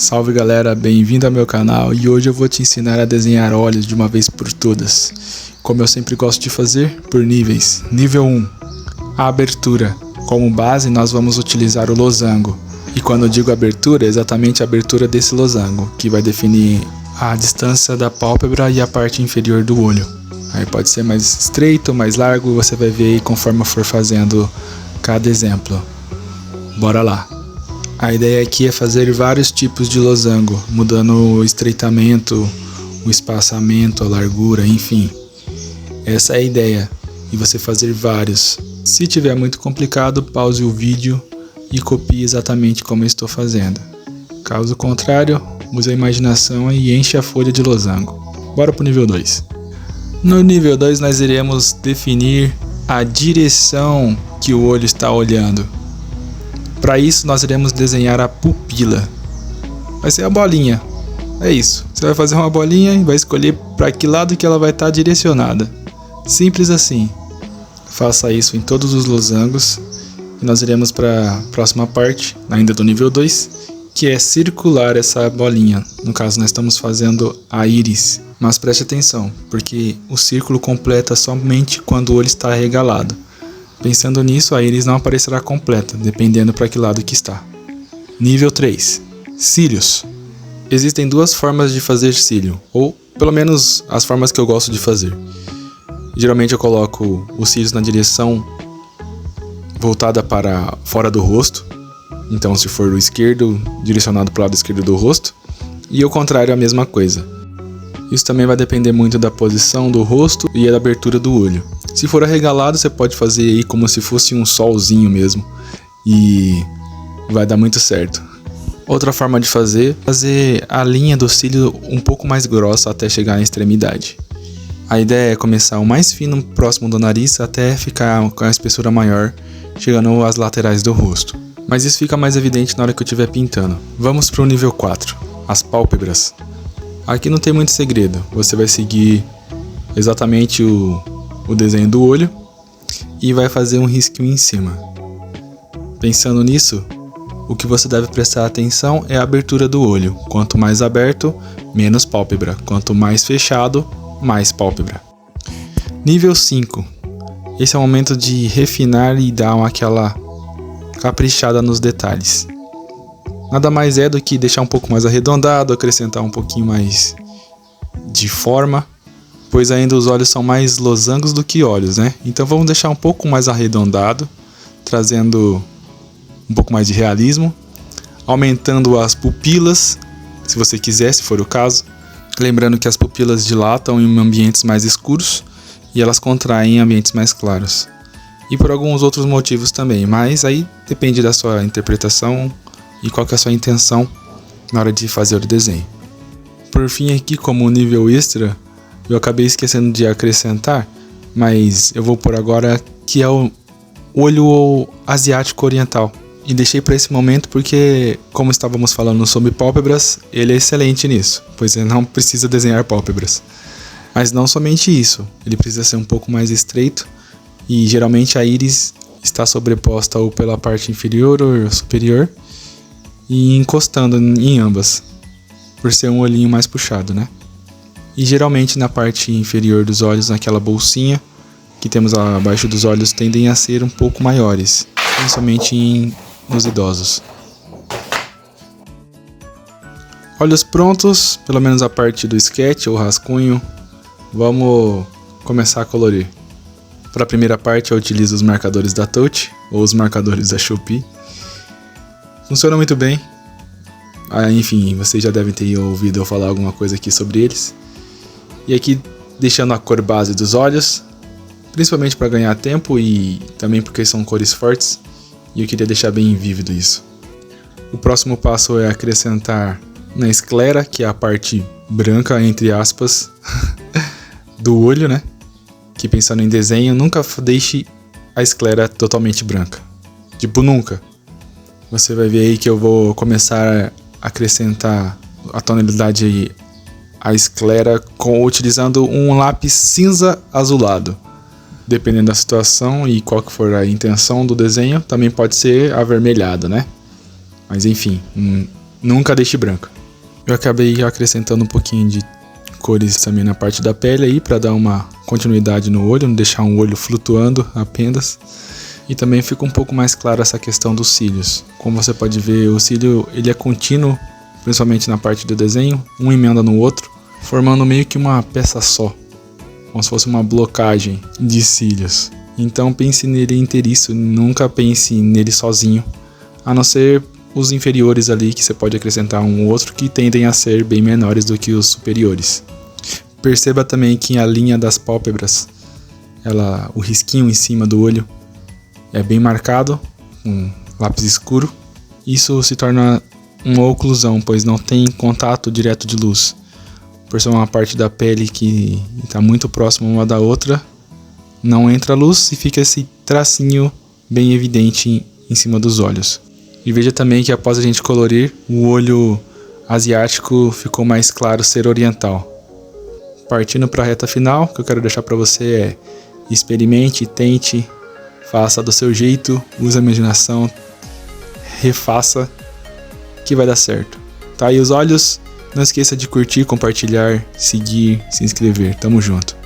Salve galera, bem-vindo ao meu canal e hoje eu vou te ensinar a desenhar olhos de uma vez por todas. Como eu sempre gosto de fazer, por níveis. Nível 1, a abertura. Como base nós vamos utilizar o losango. E quando eu digo abertura, é exatamente a abertura desse losango, que vai definir a distância da pálpebra e a parte inferior do olho. Aí pode ser mais estreito, mais largo, você vai ver aí conforme eu for fazendo cada exemplo. Bora lá! A ideia aqui é fazer vários tipos de losango, mudando o estreitamento, o espaçamento, a largura, enfim. Essa é a ideia, e você fazer vários. Se tiver muito complicado, pause o vídeo e copie exatamente como eu estou fazendo. Caso contrário, use a imaginação e enche a folha de losango. Bora pro nível 2. No nível 2 nós iremos definir a direção que o olho está olhando. Para isso nós iremos desenhar a pupila. Vai ser a bolinha. É isso. Você vai fazer uma bolinha e vai escolher para que lado que ela vai estar direcionada. Simples assim. Faça isso em todos os losangos. E nós iremos para a próxima parte, ainda do nível 2, que é circular essa bolinha. No caso nós estamos fazendo a íris. Mas preste atenção, porque o círculo completa somente quando o olho está arregalado. Pensando nisso, a íris não aparecerá completa, dependendo para que lado que está. Nível 3. Cílios. Existem duas formas de fazer cílio, ou pelo menos as formas que eu gosto de fazer. Geralmente eu coloco os cílios na direção voltada para fora do rosto. Então se for o esquerdo, direcionado para o lado esquerdo do rosto. E o contrário, a mesma coisa. Isso também vai depender muito da posição do rosto e da abertura do olho. Se for arregalado, você pode fazer aí como se fosse um solzinho mesmo. E vai dar muito certo. Outra forma de fazer a linha do cílio um pouco mais grossa até chegar na extremidade. A ideia é começar o mais fino próximo do nariz até ficar com a espessura maior, chegando às laterais do rosto. Mas isso fica mais evidente na hora que eu estiver pintando. Vamos para o nível 4, as pálpebras. Aqui não tem muito segredo, você vai seguir exatamente o desenho do olho e vai fazer um risquinho em cima. Pensando nisso, o que você deve prestar atenção é a abertura do olho. Quanto mais aberto, menos pálpebra. Quanto mais fechado, mais pálpebra. Nível 5. Esse é o momento de refinar e dar aquela caprichada nos detalhes. Nada mais é do que deixar um pouco mais arredondado, acrescentar um pouquinho mais de forma, pois ainda os olhos são mais losangos do que olhos, né? Então vamos deixar um pouco mais arredondado, trazendo um pouco mais de realismo, aumentando as pupilas, se você quiser, se for o caso. Lembrando que as pupilas dilatam em ambientes mais escuros e elas contraem em ambientes mais claros. E por alguns outros motivos também, mas aí depende da sua interpretação e qual que é a sua intenção na hora de fazer o desenho. Por fim aqui, como nível extra, eu acabei esquecendo de acrescentar, mas eu vou pôr agora que é o olho asiático oriental. E deixei para esse momento porque, como estávamos falando sobre pálpebras, ele é excelente nisso, pois ele não precisa desenhar pálpebras. Mas não somente isso, ele precisa ser um pouco mais estreito e geralmente a íris está sobreposta ou pela parte inferior ou superior e encostando em ambas, por ser um olhinho mais puxado, né? E geralmente na parte inferior dos olhos, naquela bolsinha que temos abaixo dos olhos, tendem a ser um pouco maiores, principalmente nos idosos. Olhos prontos, pelo menos a parte do sketch ou rascunho, vamos começar a colorir. Para a primeira parte eu utilizo os marcadores da Touch ou os marcadores da Shopee. Funciona muito bem. Enfim, vocês já devem ter ouvido eu falar alguma coisa aqui sobre eles. E aqui deixando a cor base dos olhos, principalmente para ganhar tempo e também porque são cores fortes. E eu queria deixar bem vívido isso. O próximo passo é acrescentar na esclera, que é a parte branca, entre aspas, do olho, né? Que pensando em desenho, nunca deixe a esclera totalmente branca. Tipo, nunca. Você vai ver aí que eu vou começar a acrescentar a tonalidade à esclera utilizando um lápis cinza azulado. Dependendo da situação e qual que for a intenção do desenho, também pode ser avermelhado, né? Mas enfim, Nunca deixe branco. Eu acabei acrescentando um pouquinho de cores também na parte da pele aí, para dar uma continuidade no olho, não deixar um olho flutuando apenas. E também fica um pouco mais claro essa questão dos cílios. Como você pode ver, o cílio ele é contínuo, principalmente na parte do desenho, um emenda no outro, formando meio que uma peça só, como se fosse uma blocagem de cílios. Então pense nele inteiriço, nunca pense nele sozinho, a não ser os inferiores ali, que você pode acrescentar um ou outro, que tendem a ser bem menores do que os superiores. Perceba também que a linha das pálpebras, o risquinho em cima do olho, é bem marcado, com lápis escuro. Isso se torna uma oclusão, pois não tem contato direto de luz. Por ser uma parte da pele que está muito próxima uma da outra, não entra luz e fica esse tracinho bem evidente em cima dos olhos. E veja também que após a gente colorir, o olho asiático ficou mais claro ser oriental. Partindo para a reta final, o que eu quero deixar para você é: experimente, tente, faça do seu jeito, use a imaginação, refaça, que vai dar certo. Tá aí os olhos, não esqueça de curtir, compartilhar, seguir, se inscrever. Tamo junto.